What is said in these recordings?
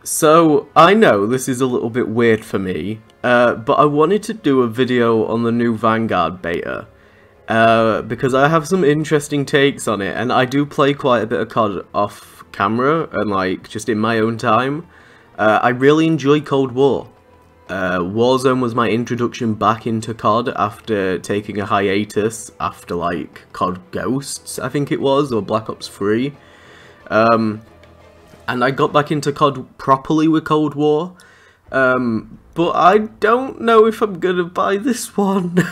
So, I know this is a little bit weird for me, but I wanted to do a video on the new Vanguard beta, because I have some interesting takes on it, and I do play quite a bit of COD off camera, and like, just in my own time. I really enjoy Cold War. Warzone was my introduction back into COD after taking a hiatus after like COD Ghosts, I think it was, or Black Ops 3. And I got back into COD properly with Cold War, but I don't know if I'm gonna buy this one.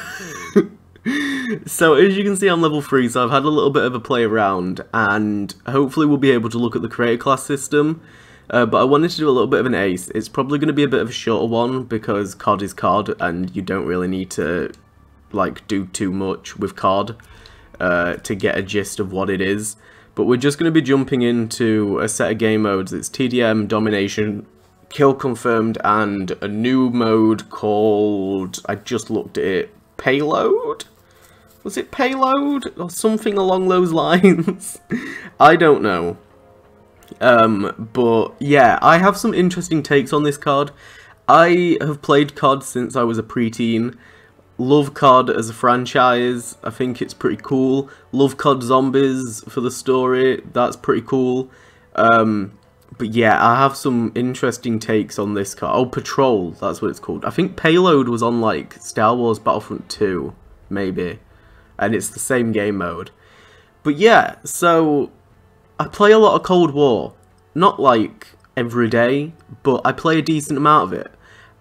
So as you can see, I'm level 3, so I've had a little bit of a play around, and hopefully we'll be able to look at the creator class system, but I wanted to do a little bit of an ace. It's probably going to be a bit of a shorter one, because COD is COD, and you don't really need to like do too much with COD to get a gist of what it is. But we're just going to be jumping into a set of game modes. It's TDM, Domination, Kill Confirmed, and a new mode called, I just looked at it, Payload? Was it Payload? Or something along those lines? I don't know. But yeah, I have some interesting takes on this COD. I have played COD since I was a preteen. Love COD as a franchise, I think it's pretty cool. Love COD Zombies for the story, that's pretty cool. But yeah, I have some interesting takes on this COD. Oh, Patrol, that's what it's called. I think Payload was on like Star Wars Battlefront 2, maybe. And it's the same game mode. But yeah, so I play a lot of Cold War. Not like every day, but I play a decent amount of it.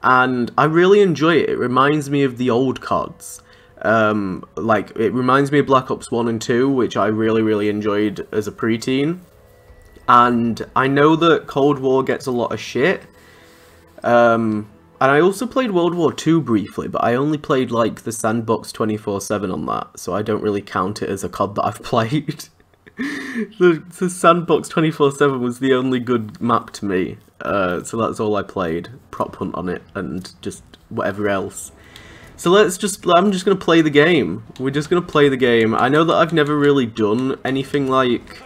And I really enjoy it. It reminds me of the old CODs. Like, it reminds me of Black Ops 1 and 2, which I really enjoyed as a preteen. And I know that Cold War gets a lot of shit. And I also played World War 2 briefly, but I only played, like, the Sandbox 24/7 on that, so I don't really count it as a COD that I've played. The Sandbox 24/7 was the only good map to me. So that's all I played, prop hunt on it, and just whatever else. So I'm just going to play the game. We're just going to play the game. I know that I've never really done anything like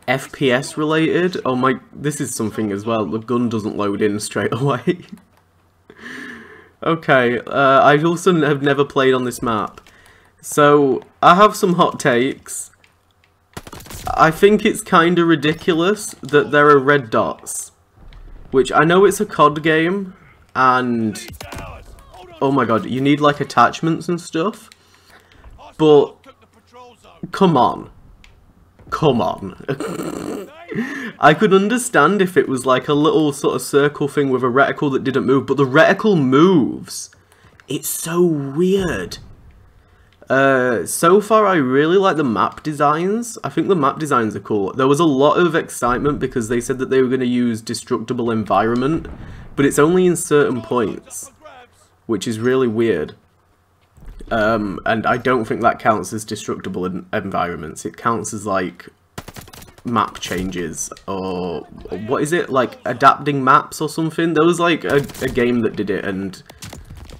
FPS related. Oh my, this is something as well. The gun doesn't load in straight away. Okay, I also have never played on this map. So I have some hot takes. I think it's kind of ridiculous that there are red dots, which I know it's a COD game, and oh my god, you need like attachments and stuff, but come on. I could understand if it was like a little sort of circle thing with a reticle that didn't move, but the reticle moves. It's so weird. So far I really like the map designs. I think the map designs are cool. There was a lot of excitement because they said that they were going to use destructible environment, but it's only in certain points, which is really weird. And I don't think that counts as destructible environments. It counts as like map changes, or what is it, like adapting maps or something? There was like a game that did it and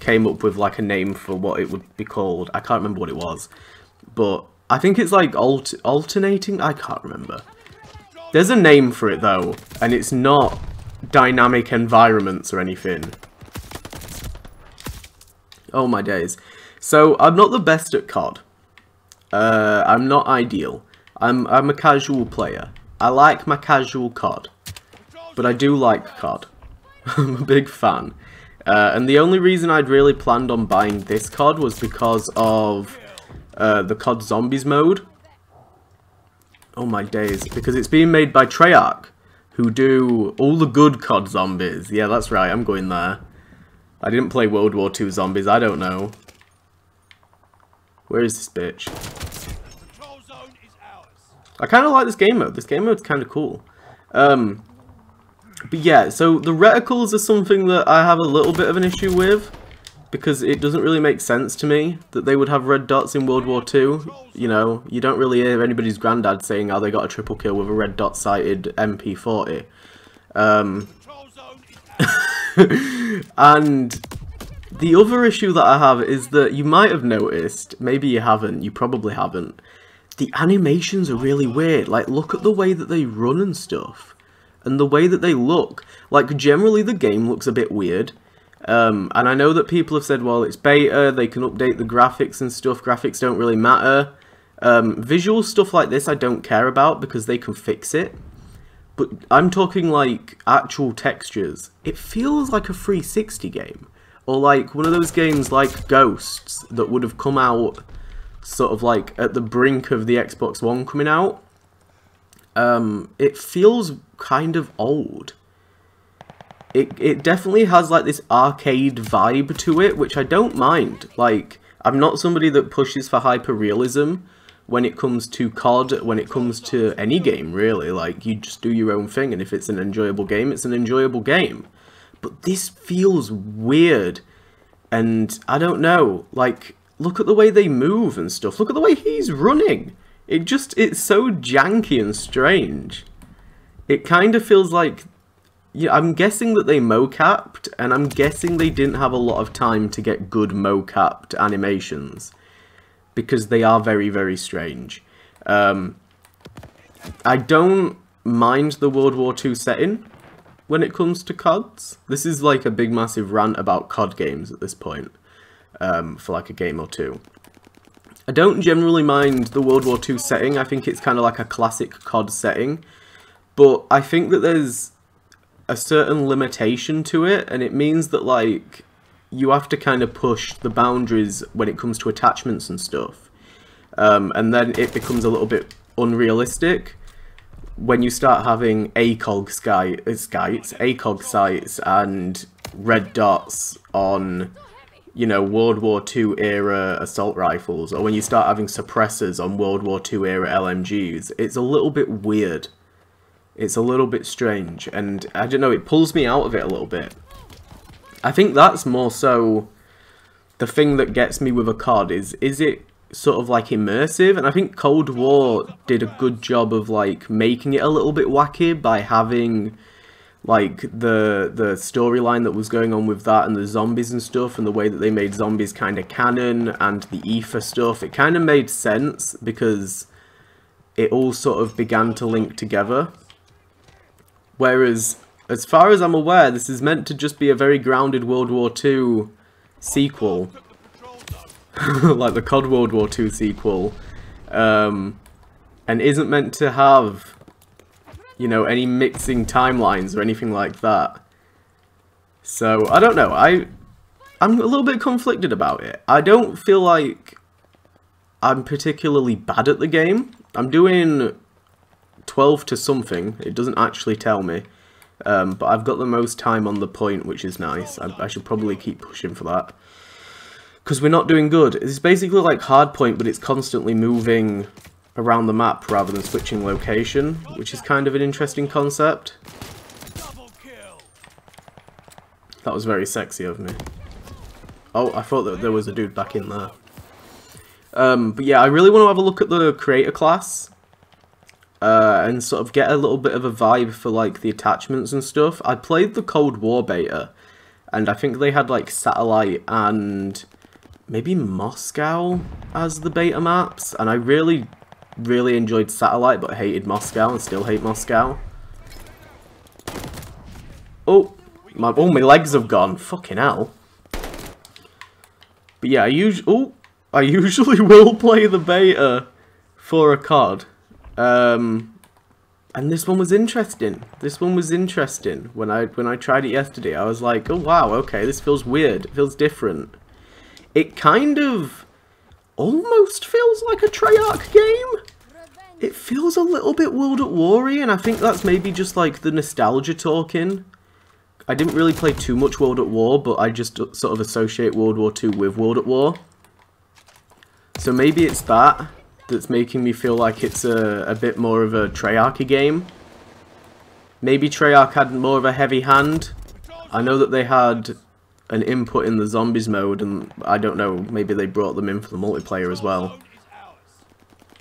came up with like a name for what it would be called. I can't remember what it was, but I think it's like alternating. I can't remember. There's a name for it though, and it's not dynamic environments or anything. Oh my days. So I'm not the best at COD. I'm not ideal. I'm a casual player. I like my casual COD, but I do like COD. I'm a big fan. And the only reason I'd really planned on buying this COD was because of the COD Zombies mode. Oh my days, because it's being made by Treyarch, who do all the good COD Zombies. Yeah, that's right, I'm going there. I didn't play World War II Zombies, I don't know. Where is this bitch? I kind of like this game mode. This game mode's kind of cool. But yeah, so the reticles are something that I have a little bit of an issue with, because it doesn't really make sense to me that they would have red dots in World War II. You know, you don't really hear anybody's granddad saying how they got a triple kill with a red dot sighted MP40. And the other issue that I have is that you might have noticed, maybe you haven't, you probably haven't, the animations are really weird. Like, look at the way that they run and stuff. And the way that they look. Like, generally the game looks a bit weird. And I know that people have said, well, it's beta, they can update the graphics and stuff. Graphics don't really matter. Visual stuff like this I don't care about because they can fix it. But I'm talking like actual textures. It feels like a 360 game. Or like one of those games like Ghosts that would have come out sort of like at the brink of the Xbox One coming out. It feels kind of old. It definitely has like this arcade vibe to it, which I don't mind. Like, I'm not somebody that pushes for hyper-realism when it comes to COD, when it comes to any game, really. Like, you just do your own thing, and if it's an enjoyable game, it's an enjoyable game. But this feels weird, and I don't know, like, look at the way they move and stuff. Look at the way he's running. It's so janky and strange. It kind of feels like, yeah, I'm guessing that they mocapped, and I'm guessing they didn't have a lot of time to get good mocapped animations. Because they are very, very strange. I don't mind the World War II setting when it comes to CODs. This is like a big, massive rant about COD games at this point, for like a game or two. I don't generally mind the World War II setting. I think it's kind of like a classic COD setting. But I think that there's a certain limitation to it, and it means that, like, you have to kind of push the boundaries when it comes to attachments and stuff. And then it becomes a little bit unrealistic when you start having ACOG sights and red dots on, you know, World War II era assault rifles, or when you start having suppressors on World War II era LMGs. It's a little bit weird. It's a little bit strange, and I don't know, it pulls me out of it a little bit. I think that's more so the thing that gets me with a COD is it sort of like immersive? And I think Cold War did a good job of like making it a little bit wacky by having like the storyline that was going on with that and the zombies and stuff, and the way that they made zombies kind of canon and the ether stuff. It kind of made sense because it all sort of began to link together. Whereas, as far as I'm aware, this is meant to just be a very grounded World War II sequel. Like the COD World War II sequel. And isn't meant to have, you know, any mixing timelines or anything like that. So, I don't know. I'm a little bit conflicted about it. I don't feel like I'm particularly bad at the game. I'm doing 12 to something. It doesn't actually tell me. But I've got the most time on the point, which is nice. I should probably keep pushing for that. Because we're not doing good. It's basically like hardpoint, but it's constantly moving around the map rather than switching location, which is kind of an interesting concept. That was very sexy of me. Oh, I thought that there was a dude back in there. But yeah, I really want to have a look at the creator class. And sort of get a little bit of a vibe for like the attachments and stuff. I played the Cold War beta, and I think they had like Satellite and maybe Moscow as the beta maps, and I really enjoyed Satellite but hated Moscow and still hate Moscow. Oh, my legs have gone. Fucking hell. But yeah, I usually will play the beta for a COD. And this one was interesting. This one was interesting. When I tried it yesterday, I was like, oh wow, okay, this feels weird. It feels different. It kind of almost feels like a Treyarch game. It feels a little bit World at War-y, and I think that's maybe just like the nostalgia talking. I didn't really play too much World at War, but I just sort of associate World War II with World at War. So maybe it's that that's making me feel like it's a bit more of a Treyarch game. Maybe Treyarch had more of a heavy hand. I know that they had an input in the zombies mode, and I don't know, maybe they brought them in for the multiplayer as well.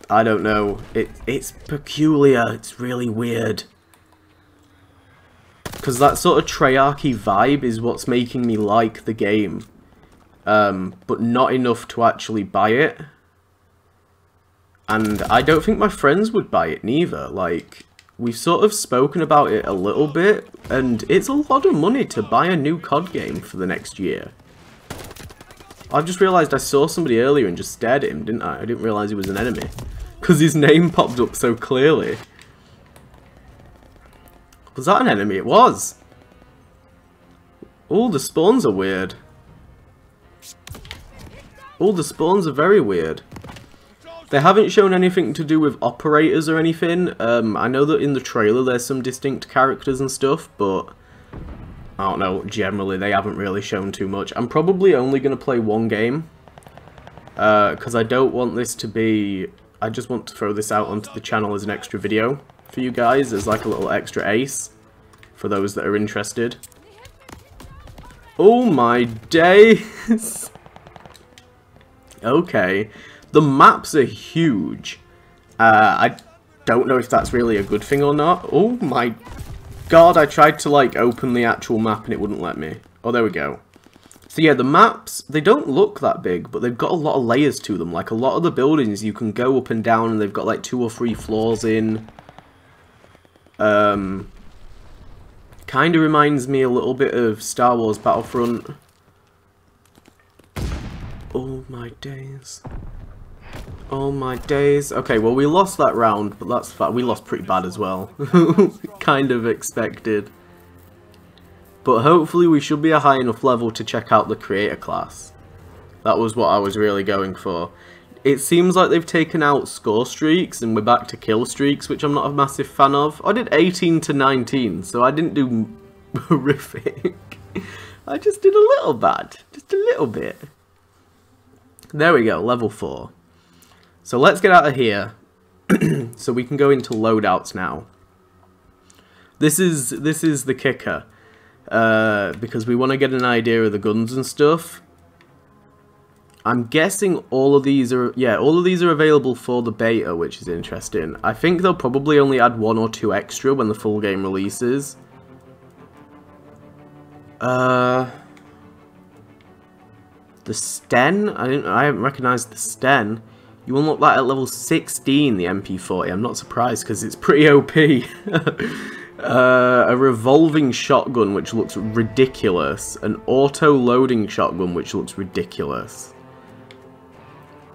I don't know. It's peculiar. It's really weird. Because that sort of Treyarch-y vibe is what's making me like the game. But not enough to actually buy it. And I don't think my friends would buy it neither. Like, we've sort of spoken about it a little bit, and it's a lot of money to buy a new COD game for the next year. I've just realised I saw somebody earlier and just stared at him, didn't I? I didn't realise he was an enemy. Because his name popped up so clearly. Was that an enemy? It was! Oh, the spawns are weird. Oh, the spawns are very weird. They haven't shown anything to do with operators or anything. I know that in the trailer there's some distinct characters and stuff, but I don't know, generally they haven't really shown too much. I'm probably only going to play one game, because I don't want this to be... I just want to throw this out onto the channel as an extra video for you guys, as like a little extra ace, for those that are interested. Oh my days! Okay. The maps are huge. I don't know if that's really a good thing or not. Oh my god, I tried to like open the actual map and it wouldn't let me. Oh, there we go. So yeah, the maps, they don't look that big, but they've got a lot of layers to them. Like a lot of the buildings you can go up and down and they've got like 2 or 3 floors in. Kind of reminds me a little bit of Star Wars Battlefront. Oh my days. Oh my days. Okay, well we lost that round, but that's fine. We lost pretty bad as well. Kind of expected. But hopefully we should be a high enough level to check out the creator class. That was what I was really going for. It seems like they've taken out score streaks and we're back to kill streaks, which I'm not a massive fan of. I did 18 to 19, so I didn't do horrific. I just did a little bad. Just a little bit. There we go, level 4. So let's get out of here, so we can go into loadouts now. This is the kicker, because we want to get an idea of the guns and stuff. I'm guessing all of these are, yeah, all of these are available for the beta, which is interesting. I think they'll probably only add 1 or 2 extra when the full game releases. The Sten? I haven't recognised the Sten. You unlock that at level 16, the MP40. I'm not surprised because it's pretty OP. A revolving shotgun, which looks ridiculous. An auto-loading shotgun, which looks ridiculous.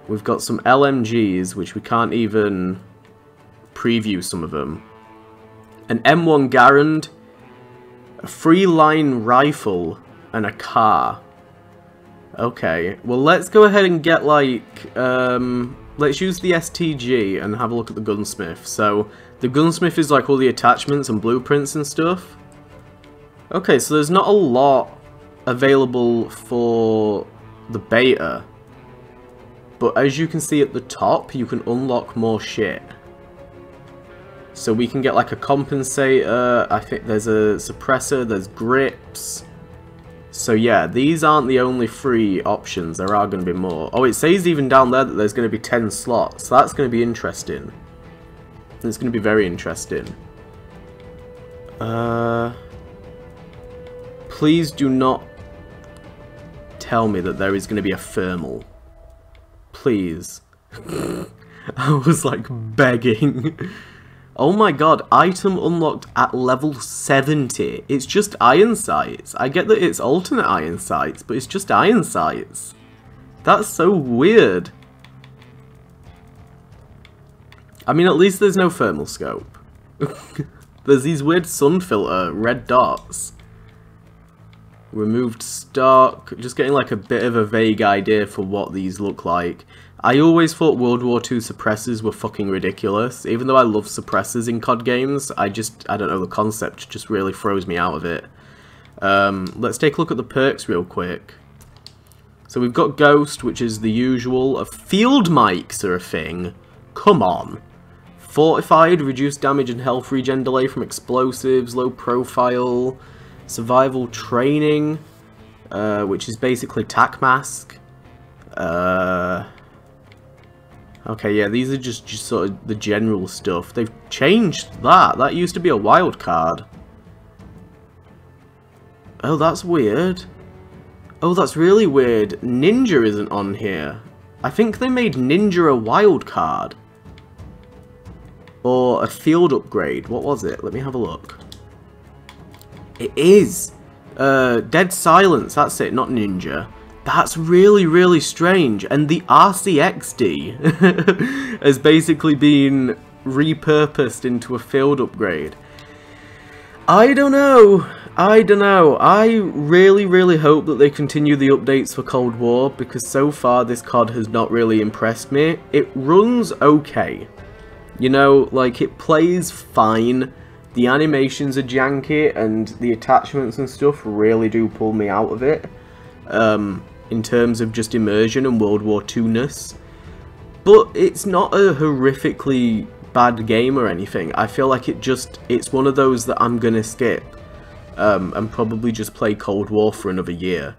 We've got some LMGs, which we can't even preview some of them. An M1 Garand, a free-line rifle, and a car. Okay, well let's go ahead and get like, let's use the STG and have a look at the gunsmith. So, the gunsmith is like all the attachments and blueprints and stuff. Okay, so there's not a lot available for the beta. But as you can see at the top, you can unlock more shit. So we can get like a compensator, I think there's a suppressor, there's grips. So yeah, these aren't the only free options, there are going to be more. Oh, it says even down there that there's going to be 10 slots, so that's going to be interesting. It's going to be very interesting. Please do not tell me that there is going to be a thermal. Please. I was like begging. Oh my god, item unlocked at level 70. It's just iron sights. I get that it's alternate iron sights, but it's just iron sights. That's so weird. I mean, at least there's no thermal scope. There's these weird sun filter red dots. Removed stock. Just getting like a bit of a vague idea for what these look like. I always thought World War II suppressors were fucking ridiculous. Even though I love suppressors in COD games, I don't know, the concept just really throws me out of it. Let's take a look at the perks real quick. So we've got Ghost, which is the usual. Field mics are a thing. Come on. Fortified, reduced damage and health regen delay from explosives, low profile. Survival training, which is basically tac mask. Okay, yeah, these are just sort of the general stuff. They've changed that. That used to be a wild card. Oh, that's weird. Oh, that's really weird. Ninja isn't on here. I think they made Ninja a wild card. or a field upgrade. What was it? Let me have a look. It is Dead Silence, that's it, not Ninja. That's really, really strange. And the RCXD has basically been repurposed into a field upgrade. I don't know. I really, really hope that they continue the updates for Cold War, because so far this COD has not really impressed me. It runs okay. You know, like, it plays fine. The animations are janky, and the attachments and stuff really do pull me out of it. In terms of just immersion and World War II-ness. But it's not a horrifically bad game or anything. I feel like it's one of those that I'm gonna skip. And probably just play Cold War for another year.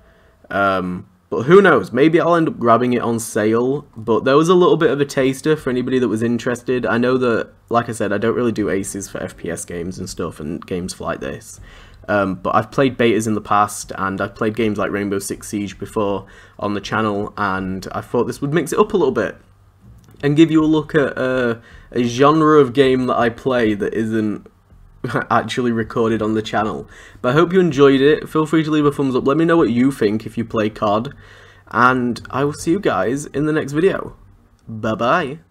But who knows, maybe I'll end up grabbing it on sale. But there was a little bit of a taster for anybody that was interested. I know that, like I said, I don't really do aces for FPS games and stuff, and games like this. But I've played betas in the past, and I've played games like Rainbow Six Siege before on the channel, and I thought this would mix it up a little bit and give you a look at a genre of game that I play that isn't actually recorded on the channel. But I hope you enjoyed it. Feel free to leave a thumbs up. Let me know what you think if you play COD, and I will see you guys in the next video. Bye bye.